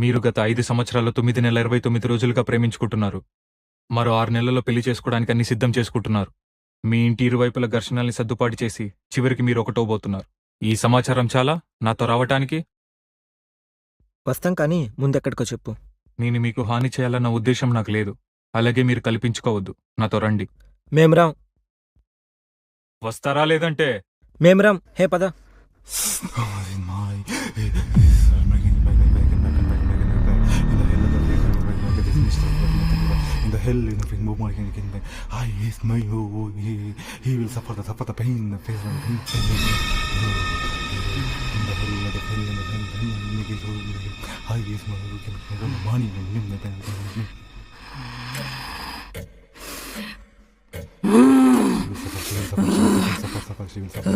మీరు గత 5 సంవత్సరాల్లో 9 నెలల 29 రోజులుగా ప్రేమించుకుంటున్నారు. మరో 6 నెలల్లో పెళ్లి చేసుకోవడానికి అన్ని సిద్ధం చేసుకుంటున్నారు. మీ ఇంటి ఇరువైపుల ఘర్షణల్ని సర్దుబాటు చేసి చివరికి మీరు ఒకటోబోతున్నారు. ఈ సమాచారం చాలా నాతో రావటానికి? వస్తాం కానీ ముందెక్కడికో చెప్పు. నేను మీకు హాని చేయాలన్న ఉద్దేశం నాకు లేదు. అలాగే మీరు కల్పించుకోవద్దు. నాతో రండి. మేం రాం. వస్తారా లేదంటే? మేం రాం. హే పద. In the hell in the thing more again I is my he will suffer the pain the face in the hell in the hell I is my money and him the pain she will suffer